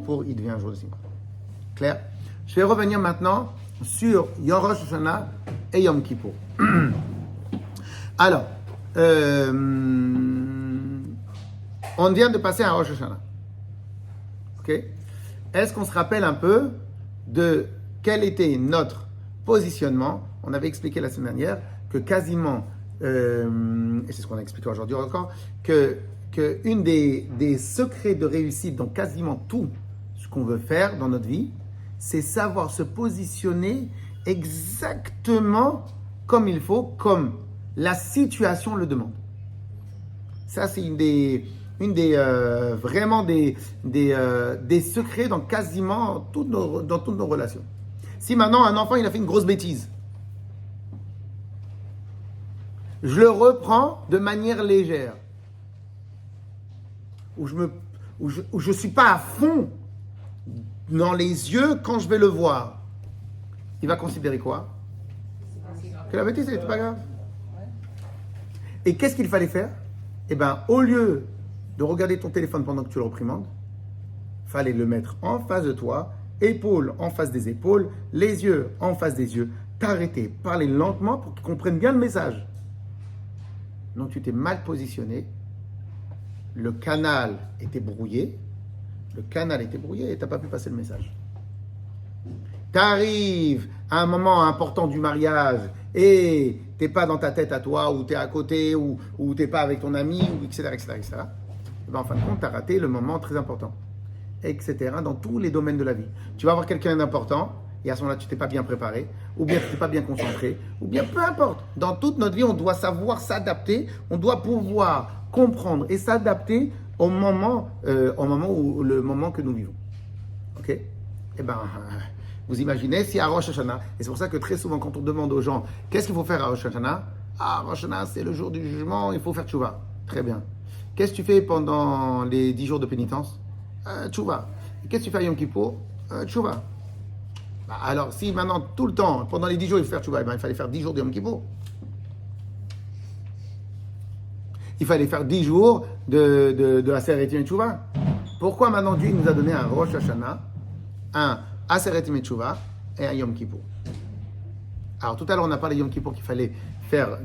Kippour, il devient un jour de Simcha. Clair? Je vais revenir maintenant sur Yom Rosh Hashanah et Yom Kippour. Alors, on vient de passer à Rosh Hashanah. Ok? Est-ce qu'on se rappelle un peu de quel était notre positionnement? On avait expliqué la semaine dernière que quasiment, et c'est ce qu'on a expliqué aujourd'hui encore, que une des secrets de réussite dans quasiment tout ce qu'on veut faire dans notre vie, c'est savoir se positionner exactement comme il faut, comme la situation le demande. Ça, c'est vraiment des secrets dans quasiment dans toutes nos relations. Si maintenant un enfant il a fait une grosse bêtise, je le reprends de manière légère, où je suis pas à fond dans les yeux quand je vais le voir, il va considérer quoi? Que la bêtise n'était pas grave. Et qu'est-ce qu'il fallait faire? Eh bien, au lieu de regarder ton téléphone pendant que tu le réprimandes, il fallait le mettre en face de toi, épaules en face des épaules, les yeux en face des yeux, t'arrêter, parler lentement pour qu'ils comprennent bien le message. Donc tu t'es mal positionné, le canal était brouillé et tu n'as pas pu passer le message. Tu arrives à un moment important du mariage et tu n'es pas dans ta tête à toi, ou tu es à côté, ou tu n'es pas avec ton ami, ou etc. Et ben, en fin de compte, tu as raté le moment très important, etc. dans tous les domaines de la vie. Tu vas avoir quelqu'un d'important, et à ce moment-là, tu ne t'es pas bien préparé, ou bien tu n'es pas bien concentré, ou bien peu importe. Dans toute notre vie, on doit savoir s'adapter, on doit pouvoir comprendre et s'adapter au moment le moment que nous vivons. Ok? Eh bien, vous imaginez si à Rosh Hashanah, et c'est pour ça que très souvent, quand on demande aux gens qu'est-ce qu'il faut faire à Rosh Hashanah, Rosh Hashanah, c'est le jour du jugement, il faut faire tchouva. Très bien. Qu'est-ce que tu fais pendant les 10 jours de pénitence? Tchouva. Qu'est-ce que tu fais à Yom Kippour? Tchouva. Alors, si maintenant, tout le temps, pendant les 10 jours, il faut faire tchouva, il fallait faire 10 jours de Yom Kippour. Il fallait faire 10 jours de Aseret Yom Tchouva. Pourquoi maintenant Dieu nous a donné un Rosh Hashanah, un Aseret Yom Tchouva et un Yom Kippour? Alors, tout à l'heure, on a parlé de Yom Kippour qu'il fallait faire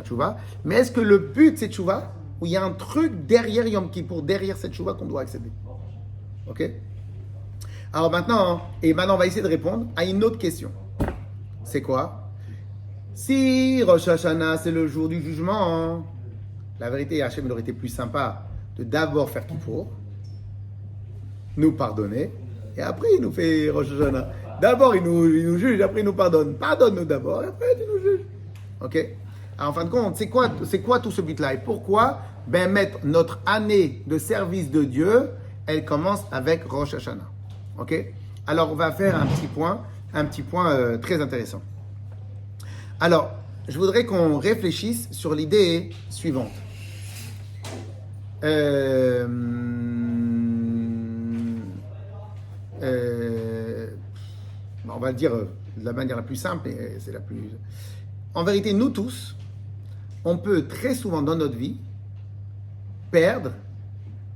tchouva. Mais est-ce que le but, c'est tchouva? Ou il y a un truc derrière Yom Kippour, derrière cette tchouva qu'on doit accéder? Ok? Alors maintenant, on va essayer de répondre à une autre question. C'est quoi? Si Rosh Hashanah, c'est le jour du jugement, la vérité, Hachem, il aurait été plus sympa de d'abord faire Kippour, nous pardonner, et après il nous fait Rosh Hashanah. D'abord il nous juge, après il nous pardonne. Pardonne-nous d'abord, et après tu nous juges. Ok? Alors en fin de compte, c'est quoi tout ce but-là? Et pourquoi mettre notre année de service de Dieu, elle commence avec Rosh Hashanah. Ok? Alors on va faire un petit point très intéressant. Alors, je voudrais qu'on réfléchisse sur l'idée suivante. On va le dire de la manière la plus simple, et c'est la plus... En vérité, nous tous, on peut très souvent dans notre vie perdre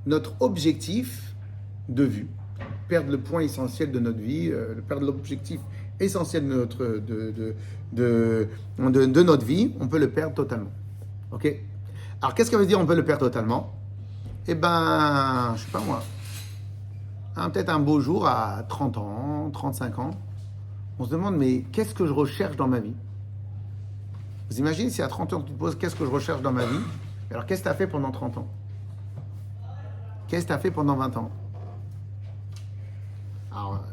notre objectif de vue, perdre le point essentiel de notre vie, perdre l'objectif essentiel de notre vie, on peut le perdre totalement. Ok? Alors, qu'est-ce que ça veut dire on peut le perdre totalement? Eh ben, je sais pas moi, peut-être un beau jour à 30 ans, 35 ans, on se demande, mais qu'est-ce que je recherche dans ma vie? Vous imaginez si à 30 ans tu te poses, qu'est-ce que je recherche dans ma vie? Alors, qu'est-ce que tu as fait pendant 30 ans? Qu'est-ce que tu as fait pendant 20 ans? Alors,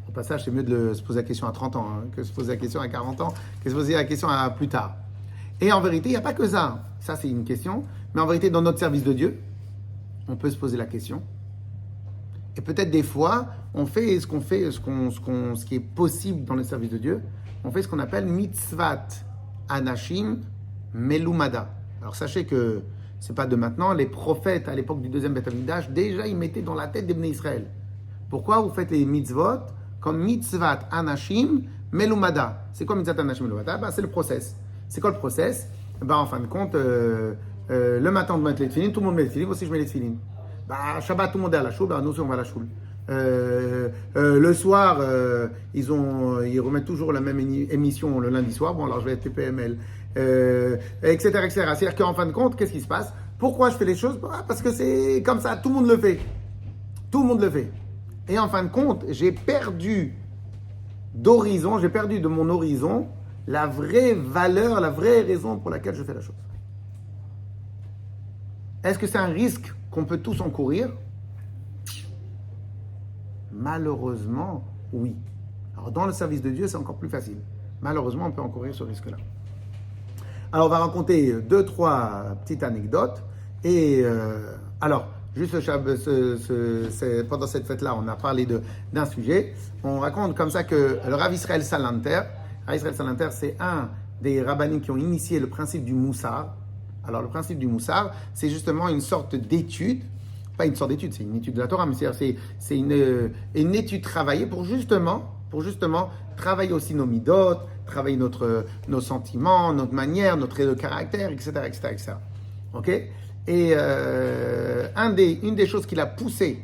au passage, c'est mieux de se poser la question à 30 ans que de se poser la question à 40 ans, que de se poser la question à plus tard. Et en vérité, il n'y a pas que ça. Ça, c'est une question. Mais en vérité, dans notre service de Dieu, on peut se poser la question. Et peut-être des fois, on fait ce qui est possible dans le service de Dieu. On fait ce qu'on appelle mitzvat anashim melumada. Alors sachez que c'est pas de maintenant. Les prophètes à l'époque du deuxième Beth Amikdash, déjà ils mettaient dans la tête des Bnei Israël. Pourquoi vous faites les mitzvot comme mitzvat anashim melumada? C'est quoi mitzvat anashim melumada? C'est le process. C'est quoi le process? En fin de compte, le matin on met les tefilines, tout le monde met les tefilines, aussi je mets les tefilines. Shabbat, tout le monde est à la choule, nous aussi on va à la choule. Le soir, ils remettent toujours la même émission le lundi soir. Bon, alors je vais être TPML, etc., etc. C'est-à-dire qu'en fin de compte, qu'est-ce qui se passe? Pourquoi je fais les choses? Parce que c'est comme ça, tout le monde le fait. Tout le monde le fait. Et en fin de compte, j'ai perdu de mon horizon la vraie valeur, la vraie raison pour laquelle je fais la chose. Est-ce que c'est un risque qu'on peut tous encourir? Malheureusement, oui. Alors, dans le service de Dieu, c'est encore plus facile. Malheureusement, on peut encourir ce risque-là. Alors, on va raconter 2-3 petites anecdotes. Et alors, juste pendant cette fête-là, on a parlé d'un sujet. On raconte comme ça que le Rav Israël Salanter, c'est un des rabbinim qui ont initié le principe du Moussar. Alors, le principe du Moussar, c'est justement une sorte d'étude, pas une sorte d'étude, c'est une étude de la Torah, mais c'est une étude travaillée pour justement travailler aussi nos midot, travailler nos sentiments, notre manière, notre trait de caractère, etc., etc., etc. Ok? Et une des choses qui l'a poussé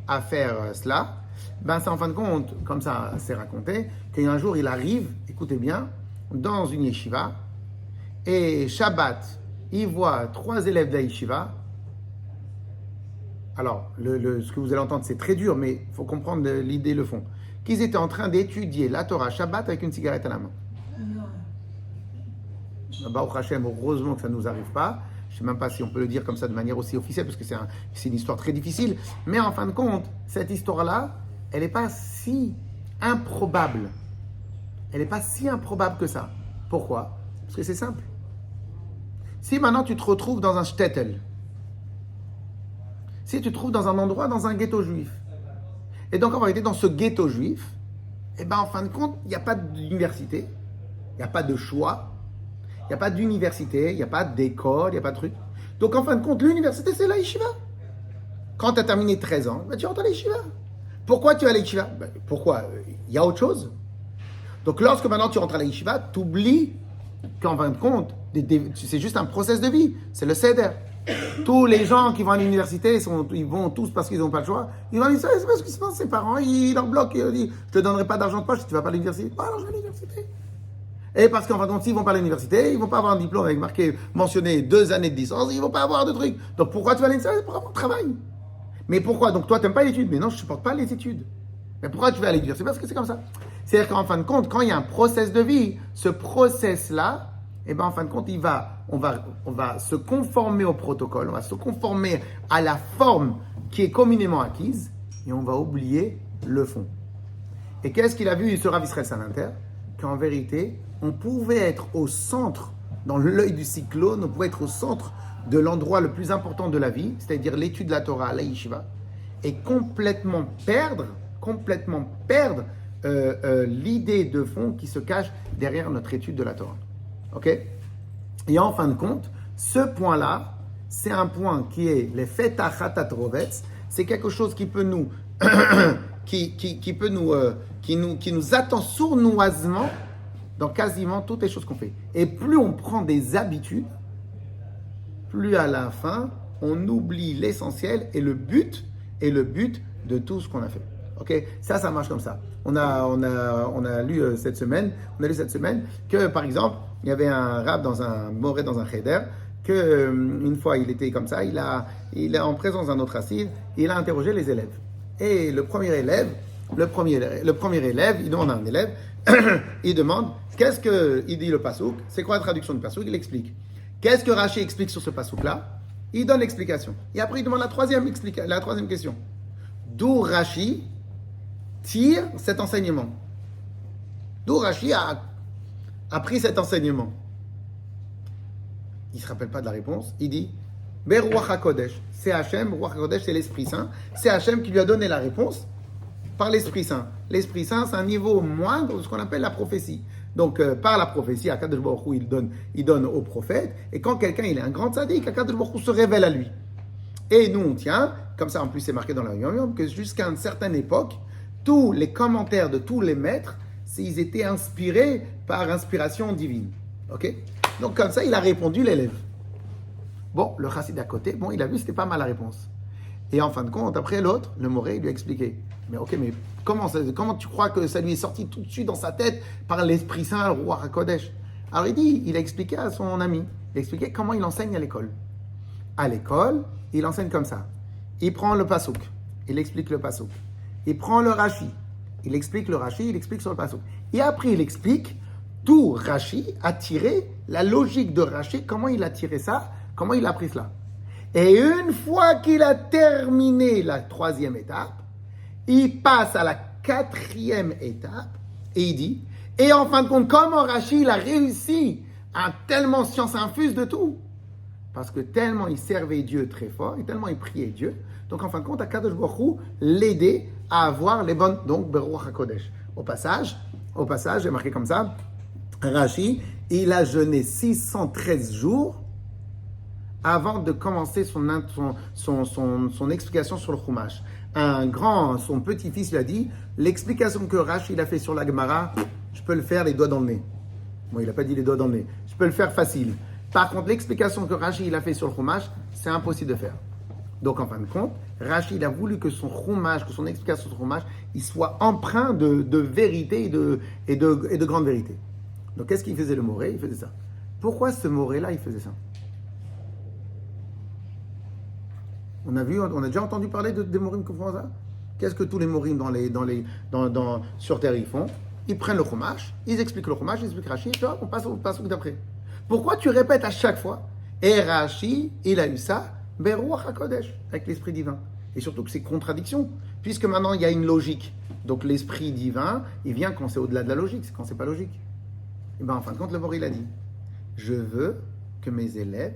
à faire cela, ben c'est en fin de compte, comme ça c'est raconté, qu'un jour il arrive, écoutez bien, dans une yeshiva, et Shabbat, il voit 3 élèves de la yeshiva. Alors, ce que vous allez entendre, c'est très dur, mais il faut comprendre l'idée, le fond. Qu'ils étaient en train d'étudier la Torah Shabbat avec une cigarette à la main. Baruch Hashem, heureusement que ça ne nous arrive pas. Je ne sais même pas si on peut le dire comme ça de manière aussi officielle, parce que c'est une histoire très difficile. Mais en fin de compte, cette histoire-là, elle n'est pas si improbable. Elle n'est pas si improbable que ça. Pourquoi? Parce que c'est simple. Si maintenant tu te retrouves dans un shtetl, si tu te trouves dans un endroit, dans un ghetto juif, et donc en vérité dans ce ghetto juif, eh ben en fin de compte, il n'y a pas d'université, il n'y a pas de choix, il n'y a pas d'université, il n'y a pas d'école, il n'y a pas de truc. Donc en fin de compte, l'université c'est la yeshiva. Quand tu as terminé 13 ans, ben, tu rentres à la yeshiva. Pourquoi tu es à la yeshiva? Ben, pourquoi? Il y a autre chose. Donc lorsque maintenant tu rentres à la yeshiva, tu oublies qu'en fin de compte, c'est juste un process de vie, c'est le seder. Tous les gens qui vont à l'université, ils vont tous parce qu'ils n'ont pas le choix. Ils vont dire ça, c'est parce que sinon ses parents, ils leur bloquent, ils disent je te donnerai pas d'argent de poche si tu vas pas à l'université. Ah non, je vais à l'université. Et parce qu'en fin de compte, s'ils vont pas à l'université, ils vont pas avoir un diplôme avec mentionné 2 années de licence, ils vont pas avoir de trucs. Donc pourquoi tu vas à l'université? Pour avoir un travail. Mais pourquoi? Donc toi, tu n'aimes pas l'étude? Mais non, je ne supporte pas les études. Mais pourquoi tu vas à l'université? Parce que c'est comme ça. C'est-à-dire qu'en fin de compte, quand il y a un process de vie, ce process-là, eh ben, en fin de compte, on va se conformer au protocole, on va se conformer à la forme qui est communément acquise, et on va oublier le fond. Et qu'est-ce qu'il a vu, ce Rav Israël Salanter? Qu'en vérité, on pouvait être au centre, dans l'œil du cyclone, on pouvait être au centre de l'endroit le plus important de la vie, c'est-à-dire l'étude de la Torah, la yeshiva, et complètement perdre l'idée de fond qui se cache derrière notre étude de la Torah. Ok? Et en fin de compte, ce point-là, c'est un point qui est les feta chatat rovetz, c'est quelque chose qui peut nous, qui nous attend sournoisement dans quasiment toutes les choses qu'on fait. Et plus on prend des habitudes, plus à la fin, on oublie l'essentiel et le but de tout ce qu'on a fait. Ok, ça marche comme ça. On a lu cette semaine que par exemple, il y avait un rab dans un cheder que une fois il était comme ça, il a en présence d'un autre assis, il a interrogé les élèves. Et le premier élève, il demande à un élève, il demande qu'est-ce que il dit le pasouk, c'est quoi la traduction du pasouk, il explique. Qu'est-ce que Rashi explique sur ce pasouk-là? Il donne l'explication. Et après il demande la troisième question. D'où Rashi tire cet enseignement? D'où Rashi a pris cet enseignement? Il ne se rappelle pas de la réponse. Il dit Beruach HaKodesh. C'est Hachem, Ruach HaKodesh, c'est l'Esprit Saint. C'est Hachem qui lui a donné la réponse par l'Esprit Saint. L'Esprit Saint, c'est un niveau moindre de ce qu'on appelle la prophétie. Donc, par la prophétie, Akadosh Baruch Hu, il donne au prophète. Et quand quelqu'un il est un grand tzaddik, Akadosh Baruch Hu se révèle à lui. Et nous, on tient, comme ça en plus c'est marqué dans la Yom Yom, que jusqu'à une certaine époque, tous les commentaires de tous les maîtres, ils étaient inspirés par inspiration divine. Ok? Donc comme ça, il a répondu l'élève. Bon, le chassid à côté, il a vu, c'était pas mal la réponse. Et en fin de compte, après l'autre, le Moré, il lui a expliqué. Mais ok, mais comment tu crois que ça lui est sorti tout de suite dans sa tête par l'Esprit Saint, le roi HaKodesh? Alors il a expliqué à son ami, il a expliqué comment il enseigne à l'école. À l'école, il enseigne comme ça. Il prend le pasouk, il explique le pasouk. Il prend le Rashi, il explique le Rashi, il explique sur le pasouk. Et après, il explique d'où Rashi a tiré la logique de Rashi, comment il a tiré ça, comment il a pris cela. Et une fois qu'il a terminé la 3e étape, il passe à la 4e étape et il dit, et en fin de compte, comment Rashi il a réussi à tellement science infuse de tout? Parce que tellement il servait Dieu très fort et tellement il priait Dieu. Donc en fin de compte, Akadosh Baruch Hu l'aidait à avoir les bonnes, donc Beruach HaKodesh. Au passage, j'ai marqué comme ça, Rashi, il a jeûné 613 jours avant de commencer son explication sur le Chumash. Son petit-fils lui a dit, l'explication que Rashi il a fait sur la Gemara, je peux le faire les doigts dans le nez. Bon, il n'a pas dit les doigts dans le nez. Je peux le faire facile. Par contre, l'explication que Rashi il a fait sur le Chumash, c'est impossible de faire. Donc, en fin de compte, Rashi il a voulu que son Chumash, que son explication sur le Chumash, il soit empreint de vérité et de grande vérité. Donc, qu'est-ce qu'il faisait le Moré? Il faisait ça. Pourquoi ce Moré-là, il faisait ça? On a déjà entendu parler des Morim qui font ça? Qu'est-ce que tous les Morim sur Terre ils font? Ils prennent le Chumash, ils expliquent le Chumash, ils expliquent Rashi, et puis on passe au d'après. Pourquoi tu répètes à chaque fois? Et Rashi, il a eu ça, Beruach HaKodesh, avec l'Esprit divin. Et surtout que c'est contradiction, puisque maintenant il y a une logique. Donc l'Esprit divin, il vient quand c'est au-delà de la logique, c'est quand c'est pas logique. Et bien en fin de compte, le Moré, il a dit, je veux que mes élèves,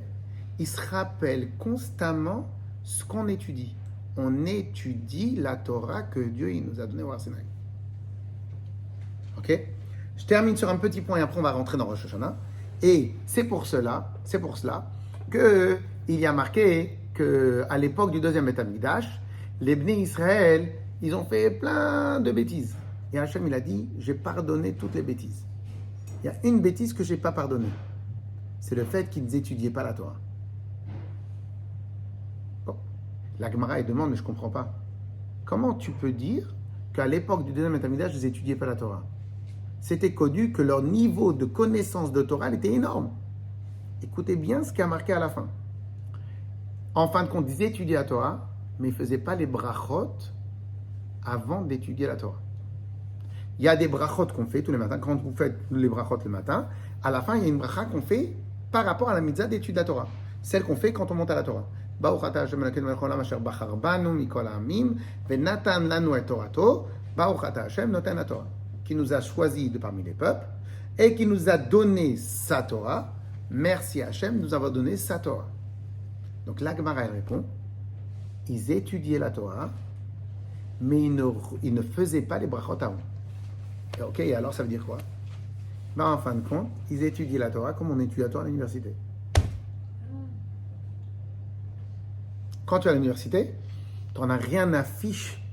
ils se rappellent constamment ce qu'on étudie. On étudie la Torah que Dieu il nous a donnée au Har Sinaï. Ok? Je termine sur un petit point et après on va rentrer dans Rosh Hashanah. Et c'est pour cela que il y a marqué que à l'époque du 2e Beth Amikdash, les Bnei Israël, ils ont fait plein de bêtises. Et Hachem, il a dit, j'ai pardonné toutes les bêtises. Il y a une bêtise que je n'ai pas pardonnée. C'est le fait qu'ils n'étudiaient pas la Torah. Bon. La Gemara, elle demande, mais je ne comprends pas. Comment tu peux dire qu'à l'époque du 2e Beth Amikdash, ils n'étudiaient pas la Torah? C'était connu que leur niveau de connaissance de Torah était énorme. Écoutez bien ce qui a marqué à la fin. En fin de compte, ils étudiaient la Torah, mais ils ne faisaient pas les brachot avant d'étudier la Torah. Il y a des brachot qu'on fait tous les matins. Quand vous faites les brachot le matin, à la fin, il y a une bracha qu'on fait par rapport à la mitzvah d'étude de la Torah. Celle qu'on fait quand on monte à la Torah. Baruch atah Hashem Elokeinu melech haolam asher bachar banu mikol ha'amim venatan lanu et torato. Baruch atah Hashem noten haTorah. Qui nous a choisis de parmi les peuples et qui nous a donné sa Torah. Merci Hachem de nous avoir donné sa Torah. Donc la Gemara elle répond, ils étudiaient la Torah, mais ils ne faisaient pas les brachot avant. Et ok, et alors ça veut dire quoi? Ben, en fin de compte, ils étudiaient la Torah comme on étudie la Torah à l'université. Quand tu es à l'université, tu n'en as rien à fiche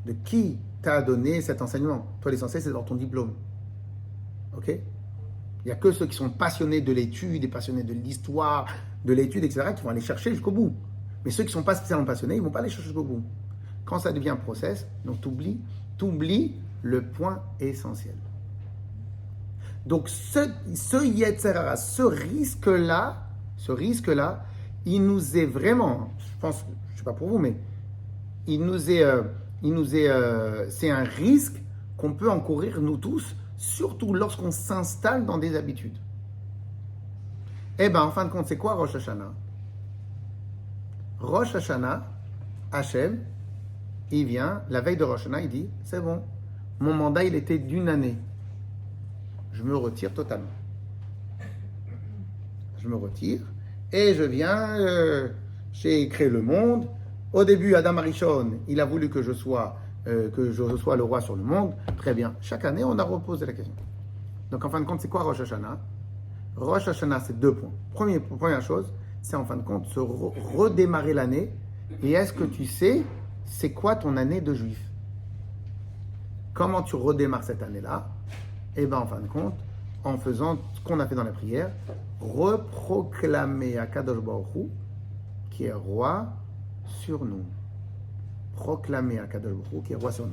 de qui t'a donné cet enseignement. Toi, l'essentiel, c'est dans ton diplôme. Ok? Il n'y a que ceux qui sont passionnés de l'étude et passionnés de l'histoire, de l'étude, etc., qui vont aller chercher jusqu'au bout. Mais ceux qui ne sont pas spécialement passionnés, ils ne vont pas aller chercher jusqu'au bout. Quand ça devient un process, donc tu oublies le point essentiel. Donc ce Yetzer Hara, ce risque-là, il nous est vraiment, je pense, je ne sais pas pour vous, mais c'est un risque qu'on peut encourir nous tous, surtout lorsqu'on s'installe dans des habitudes. Eh bien, en fin de compte, c'est quoi Rosh Hashanah? Rosh Hashanah, Hachem, il vient, la veille de Rosh Hashanah, il dit, c'est bon, mon mandat, il était d'1 année. Je me retire totalement. Je me retire et je viens, j'ai créé le monde. Au début, Adam Arishon, il a voulu que je sois le roi sur le monde. Très bien. Chaque année, on a reposé la question. Donc, en fin de compte, c'est quoi Rosh Hashanah? Rosh Hashanah, c'est 2 points. Première chose, c'est en fin de compte se redémarrer l'année. Et est-ce que tu sais, c'est quoi ton année de juif? Comment tu redémarres cette année-là? Eh bien, en fin de compte, en faisant ce qu'on a fait dans la prière, reproclamer à Kadosh Baruch Hu, qui est roi sur nous. proclamer à Kadosh Baruch Hu qui est roi sur nous.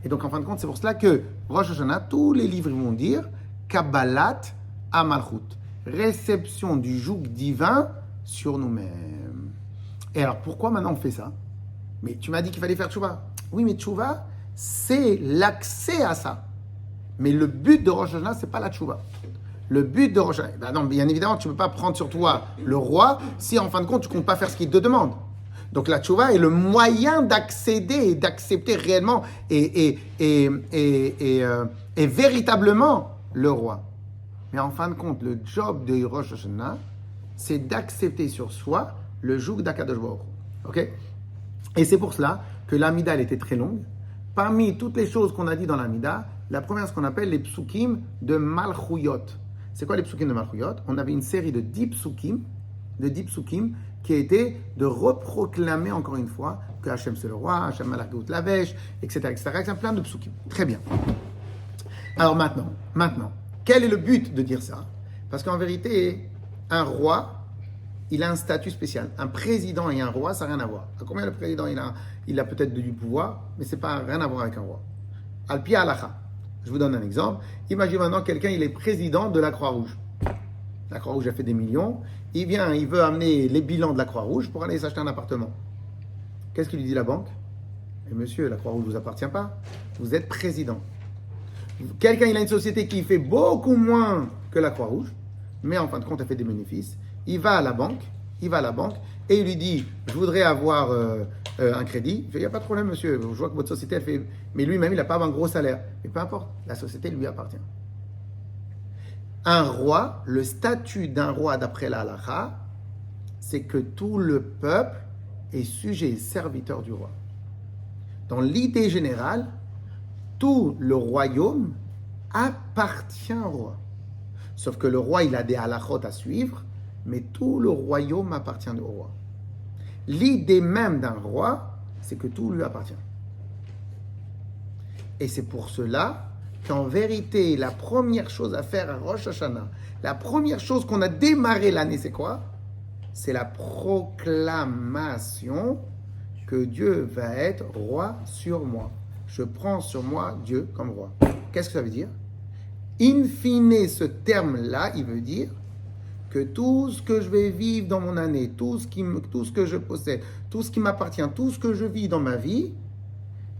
Et donc, en fin de compte, c'est pour cela que Rosh Hashanah, tous les livres vont dire Kabbalat Amalchut, réception du joug divin sur nous-mêmes. Et alors, pourquoi maintenant on fait ça? Mais tu m'as dit qu'il fallait faire tchouva. Oui, mais tchouva, c'est l'accès à ça. Mais le but de Rosh Hashanah, c'est pas la tchouva. Le but de Rosh Hashanah, ben non, bien évidemment, tu ne peux pas prendre sur toi le roi si en fin de compte, tu ne comptes pas faire ce qu'il te demande. Donc la tchouva est le moyen d'accéder et d'accepter réellement et véritablement le roi. Mais en fin de compte, le job de Rosh Hashanah, c'est d'accepter sur soi le joug d'Akadosh Baruch Hu. Ok? Et c'est pour cela que l'Amida, elle était très longue. Parmi toutes les choses qu'on a dit dans l'Amida, la première, ce qu'on appelle les psukim de Malchuyot. C'est quoi les psukim de Malchuyot? On avait une série de 10 psukim, qui était de reproclamer encore une fois que Hachem c'est le roi, Hachem Malach Geout Lavesh, etc., etc., plein de psukim. Très bien. Alors maintenant, quel est le but de dire ça? Parce qu'en vérité, un roi, il a un statut spécial. Un président et un roi, ça n'a rien à voir. À combien le président, il a peut-être du pouvoir, mais c'est pas rien à voir avec un roi. Al-Pi Halacha. Je vous donne un exemple. Imaginez maintenant quelqu'un, il est président de la Croix-Rouge. La Croix-Rouge a fait des millions. Il vient, il veut amener les bilans de la Croix-Rouge pour aller s'acheter un appartement. Qu'est-ce qu'il lui dit la banque? Eh monsieur, la Croix-Rouge ne vous appartient pas. Vous êtes président. Quelqu'un, il a une société qui fait beaucoup moins que la Croix-Rouge, mais en fin de compte, elle fait des bénéfices. Il va à la banque et il lui dit, je voudrais avoir un crédit. Il n'y a pas de problème, monsieur. Je vois que votre société, elle fait... Mais lui-même, il n'a pas un gros salaire. Mais peu importe, la société lui appartient. Un roi, le statut d'un roi d'après la halakha, c'est que tout le peuple est sujet et serviteur du roi. Dans l'idée générale, tout le royaume appartient au roi. Sauf que le roi, il a des halakhot à suivre, mais tout le royaume appartient au roi. L'idée même d'un roi, c'est que tout lui appartient. Et c'est pour cela qu'en vérité, la première chose à faire à Rosh Hashanah, la première chose qu'on a démarré l'année, c'est quoi? C'est la proclamation que Dieu va être roi sur moi. Je prends sur moi Dieu comme roi. Qu'est-ce que ça veut dire? In fine, ce terme-là, il veut dire que tout ce que je vais vivre dans mon année, tout ce que je possède, tout ce qui m'appartient, tout ce que je vis dans ma vie,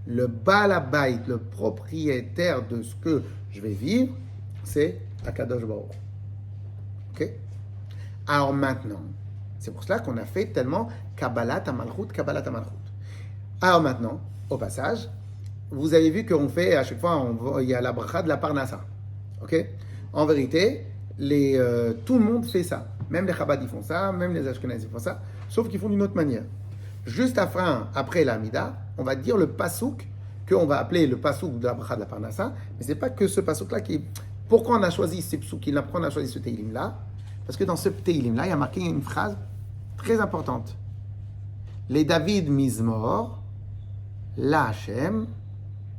le balabait, le propriétaire de ce que je vais vivre, c'est Akadosh Baruch. Ok? Alors maintenant, c'est pour cela qu'on a fait tellement Kabbalat Amalchut, Kabbalat Amalchut. Alors maintenant, au passage, vous avez vu qu'on fait à chaque fois, il y a la bracha de la Parnassa. Ok? En vérité, tout le monde fait ça. Même les Chabad, ils font ça, même les Ashkenazis font ça, sauf qu'ils font d'une autre manière. Juste après l'Amida, on va dire le pasouk, qu'on va appeler le pasouk de la bracha de la Parnassa, mais c'est pas que ce pasouk-là qui... Pourquoi on a choisi ces psoukim-là, pourquoi on a choisi ce Teilim-là? Parce que dans ce Teilim-là, il y a marqué une phrase très importante. Les David Mizmor, la Hashem,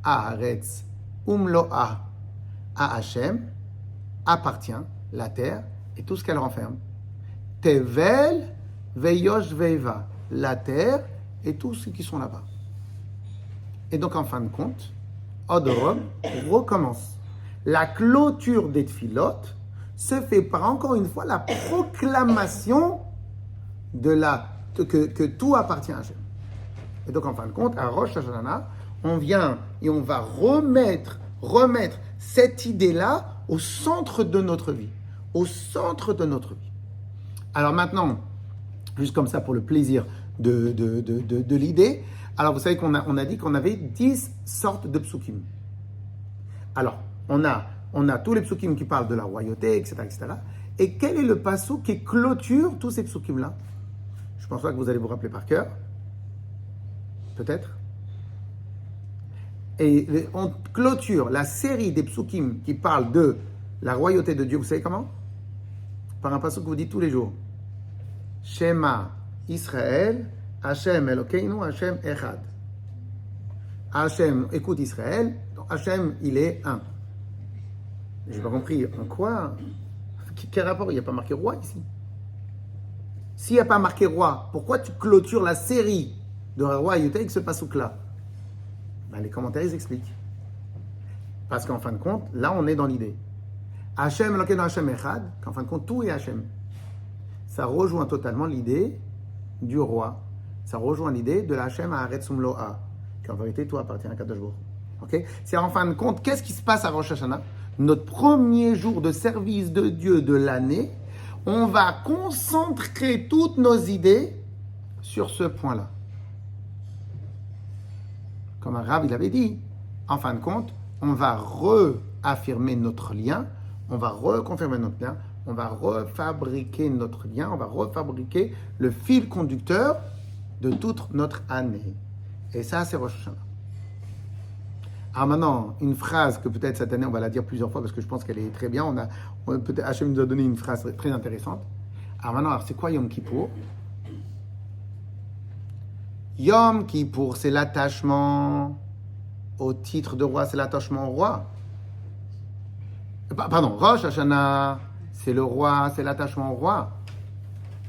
Haaretz, Umloa, à Hashem, appartient la terre et tout ce qu'elle renferme. Tevel veyosh veiva, la terre et tous ceux qui sont là-bas. Et donc en fin de compte, Odorom recommence. La clôture des tfilotes se fait par encore une fois la proclamation que tout appartient à Hashem. Et donc en fin de compte, à Rosh Hashanah, on vient et on va remettre cette idée-là au centre de notre vie. Au centre de notre vie. Alors maintenant, juste comme ça pour le plaisir de l'idée, alors vous savez qu'on a dit qu'on avait 10 sortes de psukim. Alors, on a tous les psukim qui parlent de la royauté, etc., etc. Et quel est le passouk qui clôture tous ces psukim-là? Je pense pas que vous allez vous rappeler par cœur. Peut-être. Et on clôture la série des psukim qui parlent de la royauté de Dieu, vous savez comment? Par un passouk que vous dites tous les jours. Shema Israël, Hashem Elokeinu, Hashem Echad. Hashem, écoute Israël, Hashem, il est un. J'ai pas compris, en quoi? Quel rapport? Il n'y a pas marqué roi ici. S'il n'y a pas marqué roi, pourquoi tu clôtures la série de la royauté avec ce passouk-là? Ben, les commentaires, ils expliquent. Parce qu'en fin de compte, là, on est dans l'idée. Hachem, Elokeinu Hachem Echad, qu'en fin de compte, tout est Hachem. Ça rejoint totalement l'idée du roi. Ça rejoint l'idée de la Hachem Haaretz Umloa, qu'en vérité, tout appartient à Kadosh Baruch Hu. Okay? C'est en fin de compte, qu'est-ce qui se passe à Rosh Hashanah? Notre premier jour de service de Dieu de l'année, on va concentrer toutes nos idées sur ce point-là. Comme un Rav, il avait dit, en fin de compte, on va réaffirmer notre lien, on va reconfirmer notre lien, on va refabriquer notre lien, on va refabriquer le fil conducteur de toute notre année. Et ça, c'est Rosh Hashanah. Alors maintenant, une phrase que peut-être cette année, on va la dire plusieurs fois parce que je pense qu'elle est très bien. Peut-être Hachem nous a donné une phrase très intéressante. Alors maintenant, c'est quoi Yom Kippour? Yom Kippour, c'est l'attachement au titre de roi, c'est l'attachement au roi. Pardon, Rosh Hashanah, c'est le roi, c'est l'attachement au roi.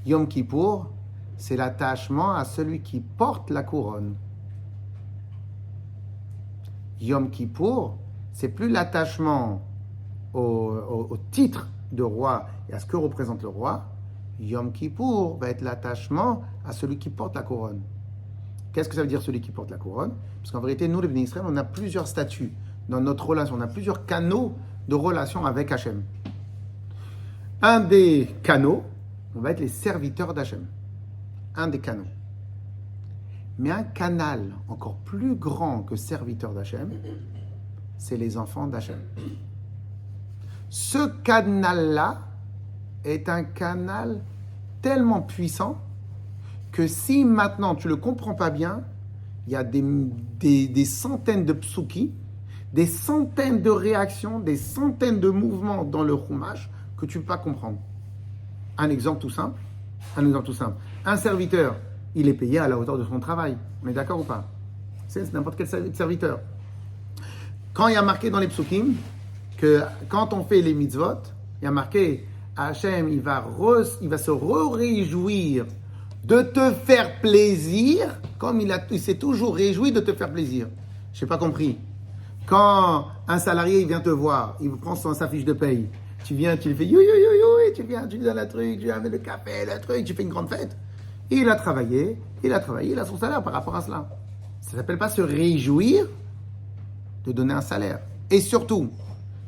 Yom Kippour, c'est l'attachement à celui qui porte la couronne. Yom Kippour, c'est plus l'attachement au titre de roi et à ce que représente le roi. Yom Kippour va être l'attachement à celui qui porte la couronne. Qu'est-ce que ça veut dire celui qui porte la couronne? Parce qu'en vérité, nous, les Bnei Israël, on a plusieurs statuts dans notre relation. On a plusieurs canaux de relation avec Hachem. Un des canaux, on va être les serviteurs d'Hachem. Un des canaux. Mais un canal encore plus grand que serviteur d'Hachem, c'est les enfants d'Hachem. Ce canal-là est un canal tellement puissant que si maintenant tu ne le comprends pas bien, il y a des centaines de psuki, des centaines de réactions, des centaines de mouvements dans le Chumash que tu ne peux pas comprendre. Un exemple tout simple. Un serviteur, il est payé à la hauteur de son travail. On est d'accord ou pas? C'est n'importe quel serviteur. Quand il y a marqué dans les psukim que quand on fait les mitzvot, il y a marqué Hachem, il va se réjouir de te faire plaisir, comme il s'est toujours réjoui de te faire plaisir. Je n'ai pas compris. Quand un salarié il vient te voir, il prend sa fiche de paye, tu viens, tu lui fais et tu viens, tu lui donnes un truc, tu lui amènes le café, le truc, tu fais une grande fête. Il a travaillé, il a son salaire par rapport à cela. Ça ne s'appelle pas se réjouir de donner un salaire. Et surtout,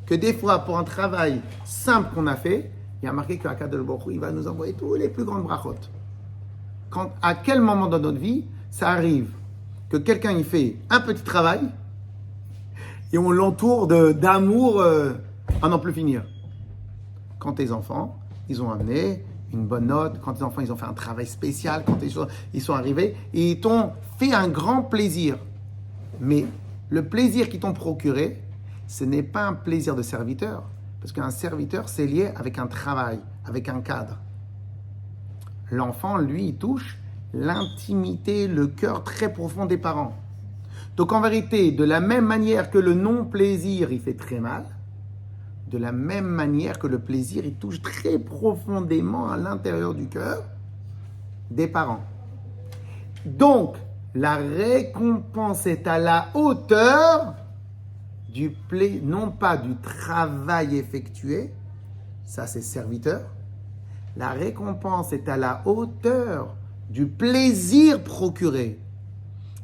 que des fois, pour un travail simple qu'on a fait, il y a marqué que Akadosh Baruch Hu, il va nous envoyer tous les plus grandes brachot. À quel moment dans notre vie, ça arrive que quelqu'un il fait un petit travail et on l'entoure d'amour à n'en plus finir. Quand tes enfants, ils ont amené une bonne note, quand tes enfants, ils ont fait un travail spécial, quand ils sont arrivés, et ils t'ont fait un grand plaisir. Mais le plaisir qu'ils t'ont procuré, ce n'est pas un plaisir de serviteur, parce qu'un serviteur, c'est lié avec un travail, avec un cadre. L'enfant, lui, il touche l'intimité, le cœur très profond des parents. Donc en vérité, de la même manière que le non-plaisir, il fait très mal, de la même manière que le plaisir, il touche très profondément à l'intérieur du cœur des parents. Donc, la récompense est à la hauteur non pas du travail effectué, ça c'est serviteur, la récompense est à la hauteur du plaisir procuré.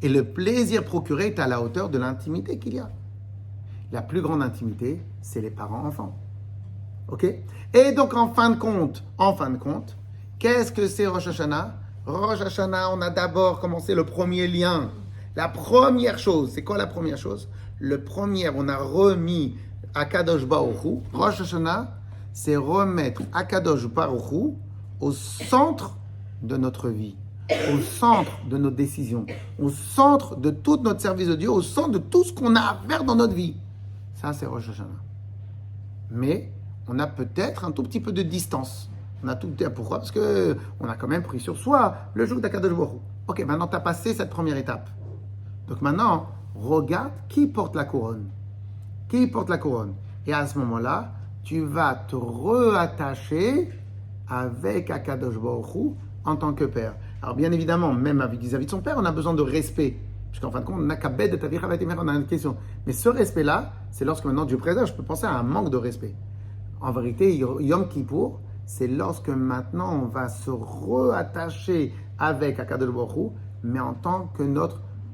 Et le plaisir procuré est à la hauteur de l'intimité qu'il y a. La plus grande intimité, c'est les parents-enfants. Ok? Et donc, en fin de compte, qu'est-ce que c'est Rosh Hashanah? Rosh Hashanah, on a d'abord commencé le premier lien. La première chose, c'est quoi la première chose? On a remis Akadosh Baruch Hu. Rosh Hashanah, c'est remettre Akadosh Baruch Hu au centre de notre vie, au centre de nos décisions, au centre de tout notre service de Dieu, au centre de tout ce qu'on a à faire dans notre vie. Ça, c'est Rosh Hashanah. Mais on a peut-être un tout petit peu de distance. Pourquoi? Parce qu'on a quand même pris sur soi le jour d'Akadosh Baruch Hu. Ok, maintenant tu as passé cette première étape. Donc maintenant, regarde qui porte la couronne. Qui porte la couronne? Et à ce moment-là, tu vas te reattacher avec Akadosh Baruch Hu en tant que père. Alors bien évidemment, même vis-à-vis de son père, on a besoin de respect. Puisqu'en fin de compte, on a une question. Mais ce respect-là, c'est lorsque maintenant Dieu préserve, je peux penser à un manque de respect. En vérité, Yom Kippour, c'est lorsque maintenant on va se reattacher avec Akadosh Baruch Hu, mais en tant que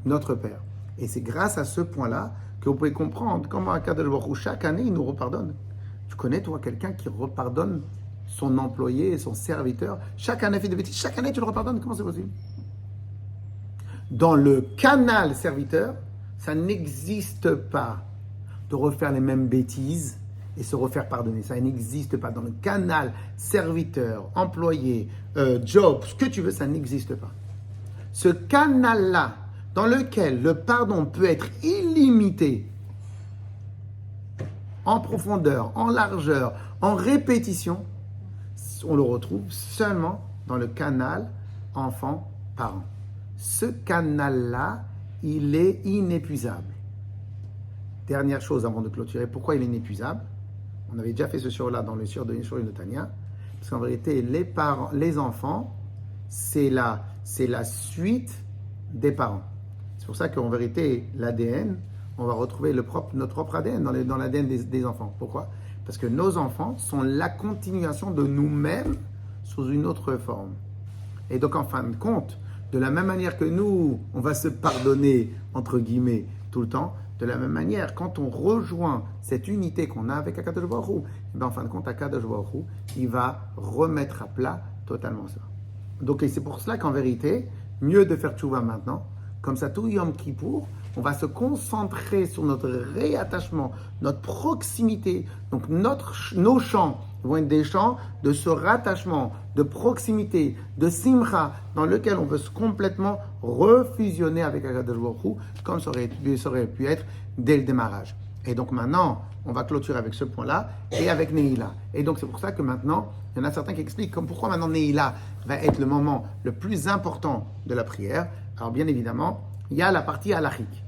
notre Père. Et c'est grâce à ce point-là que vous pouvez comprendre comment Akadosh Baruch Hu, chaque année, il nous repardonne. Tu connais, toi, quelqu'un qui repardonne son employé, son serviteur, chaque année fait des bêtises, chaque année tu le repardonnes, comment c'est possible? Dans le canal serviteur, ça n'existe pas de refaire les mêmes bêtises et se refaire pardonner. Ça n'existe pas. Dans le canal serviteur, employé, job, ce que tu veux, ça n'existe pas. Ce canal-là, dans lequel le pardon peut être illimité, en profondeur, en largeur, en répétition, on le retrouve seulement dans le canal enfant-parent. Ce canal-là, il est inépuisable. Dernière chose avant de clôturer, pourquoi il est inépuisable? On avait déjà fait ce sur-là dans le sur de Netanya, parce qu'en vérité, les enfants, c'est la suite des parents. C'est pour ça qu'en vérité, l'ADN, on va retrouver notre propre ADN dans l'ADN des enfants. Pourquoi? Parce que nos enfants sont la continuation de nous-mêmes sous une autre forme. Et donc, en fin de compte, de la même manière que nous, on va se pardonner, entre guillemets, tout le temps, de la même manière, quand on rejoint cette unité qu'on a avec Akadosh Baruch Hu, en fin de compte, Akadosh Baruch Hu, il va remettre à plat totalement ça. Donc, et c'est pour cela qu'en vérité, mieux de faire tchouva maintenant, comme ça, tout Yom Kippour, on va se concentrer sur notre réattachement, notre proximité. Donc, nos chants vont être des chants de ce rattachement, de proximité, de simcha, dans lequel on veut complètement refusionner avec Akadosh Baruch Hu, comme ça aurait pu être dès le démarrage. Et donc maintenant, on va clôturer avec ce point-là et avec Neila. Et donc c'est pour ça que maintenant, il y en a certains qui expliquent comme pourquoi maintenant Neila va être le moment le plus important de la prière. Alors bien évidemment, il y a la partie halachique.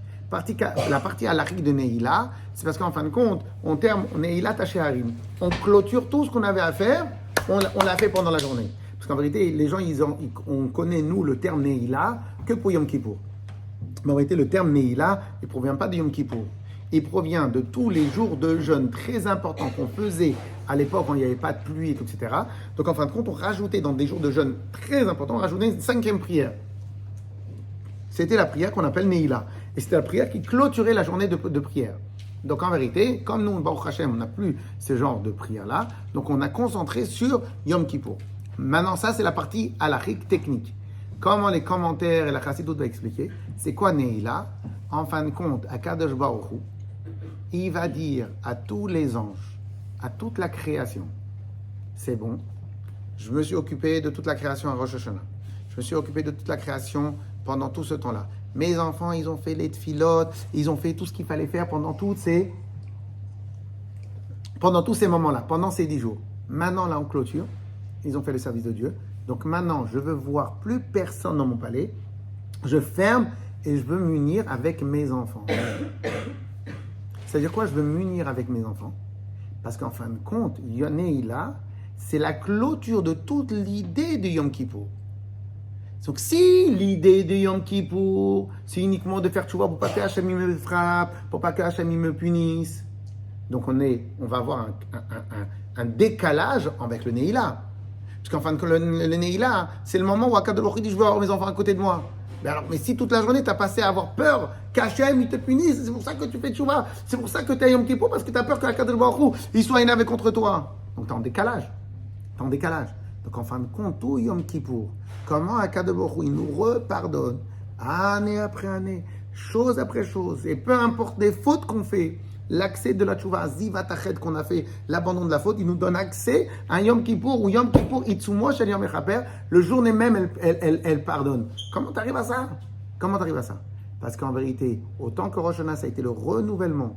La partie halachique de Neila, c'est parce qu'en fin de compte, on termine Neila Tashéharim. On clôture tout ce qu'on avait à faire, on l'a fait pendant la journée. Parce qu'en vérité, les gens, on connaît, nous, le terme Neila que pour Yom Kippour. Mais en vérité, le terme Neila, il ne provient pas de Yom Kippour. Il provient de tous les jours de jeûne très importants qu'on faisait à l'époque quand il n'y avait pas de pluie, etc. Donc en fin de compte, on rajoutait dans des jours de jeûne très importants, on rajoutait une 5e prière. C'était la prière qu'on appelle Neila. Et c'était la prière qui clôturait la journée de prière. Donc en vérité, comme nous, Baruch Hashem, on n'a plus ce genre de prière-là, donc on a concentré sur Yom Kippour. Maintenant, ça, c'est la partie halachique technique. Comment les commentaires et la Chassidut va expliquer, c'est quoi Neila? En fin de compte, Akadosh Baruch Hu, il va dire à tous les anges, à toute la création, c'est bon, je me suis occupé de toute la création à Rosh Hashanah. Je me suis occupé de toute la création pendant tout ce temps-là. Mes enfants, ils ont fait les tfilotes, ils ont fait tout ce qu'il fallait faire pendant tous ces moments-là, pendant ces 10 jours. Maintenant, là, on clôture. Ils ont fait le service de Dieu. Donc maintenant, je veux voir plus personne dans mon palais. Je ferme et je veux m'unir avec mes enfants. C'est-à-dire quoi? Je veux m'unir avec mes enfants. Parce qu'en fin de compte, Neila, c'est la clôture de toute l'idée de Yom Kippour. Donc si l'idée de Yom Kippour, c'est uniquement de faire tchouva pour pas que Hachem me frappe, pour pas que Hachem me punisse, donc on va avoir un décalage avec le Neila. Parce qu'en fin de compte, le Neila, c'est le moment où Akadosh Baruch Hu dit je veux avoir mes enfants à côté de moi. Mais si toute la journée tu as passé à avoir peur qu'Hachem il te punisse, c'est pour ça que tu fais tchouva, c'est pour ça que tu as Yom Kippour, parce que tu as peur que Akadosh Baruch Hu il soit énervé contre toi. Donc tu es en décalage. Donc en fin de compte, tout Yom Kippour, comment Akadosh Baruch Hu il nous repardonne année après année, chose après chose, et peu importe les fautes qu'on fait, l'accès de la tchouva, zivatachet qu'on a fait, l'abandon de la faute, il nous donne accès à un Yom Kippour, ou Yom Kippour itzumo shel Yom Echaper, le journée même elle pardonne. Comment tu arrives à ça? Parce qu'en vérité, autant que Rosh Hashanah, ça a été le renouvellement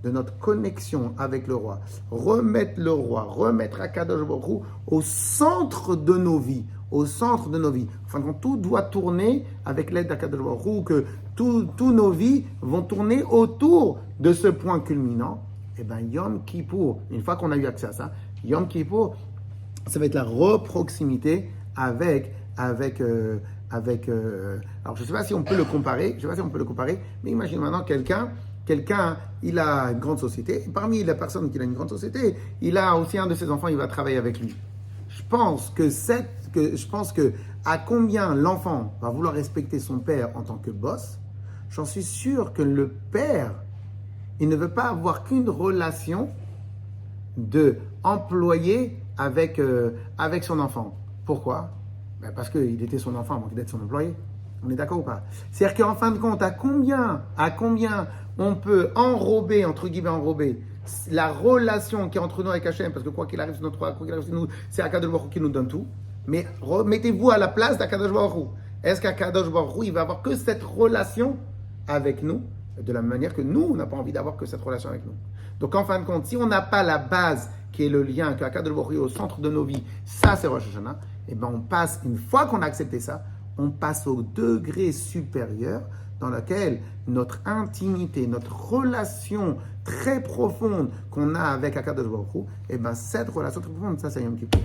de notre connexion avec le roi, remettre Akadosh Baruch Hu au centre de nos vies, Enfin, quand tout doit tourner avec l'aide d'Akadosh Baruch Hu, que tous nos vies vont tourner autour de ce point culminant, et bien Yom Kippour, une fois qu'on a eu accès à ça, Yom Kippour, ça va être la reproximité avec avec alors je ne sais pas si on peut le comparer, mais imagine maintenant quelqu'un, il a une grande société, et parmi les personnes qui a une grande société, il a aussi un de ses enfants, il va travailler avec lui. Je pense que à combien l'enfant va vouloir respecter son père en tant que boss, j'en suis sûr que le père, il ne veut pas avoir qu'une relation de employé avec son enfant. Pourquoi? Parce qu'il était son enfant avant qu'il était son employé. On est d'accord ou pas? C'est-à-dire qu'en fin de compte, à combien on peut enrober, entre guillemets enrober, la relation qui est entre nous avec Hachem, parce que quoi qu'il arrive sur notre quoi qu'il arrive sur nous, c'est Akadosh Baruch Hu qui nous donne tout. Mais mettez-vous à la place d'Akadosh Baruch Hu. Est-ce qu'Akadosh Baruch Hu, il va avoir que cette relation avec nous, de la même manière que nous, on n'a pas envie d'avoir que cette relation avec nous. Donc en fin de compte, si on n'a pas la base qui est le lien, que Akadosh Baruch Hu est au centre de nos vies, ça c'est Rosh Hashanah, et bien on passe, une fois qu'on a accepté ça, on passe au degré supérieur dans lequel notre intimité, notre relation très profonde qu'on a avec Akadosh Baruch Hu, et bien cette relation très profonde, ça c'est Yom Kippour.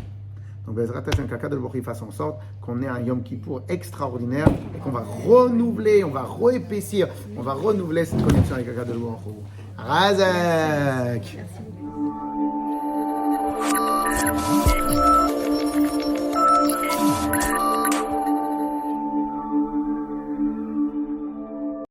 Donc Bezrat Hashem, qu'Akadosh Baruch Hu fasse en sorte qu'on ait un Yom Kippour extraordinaire et qu'on va renouveler, on va réépaissir, on va renouveler cette connexion avec Akadosh Baruch Hu. Razak.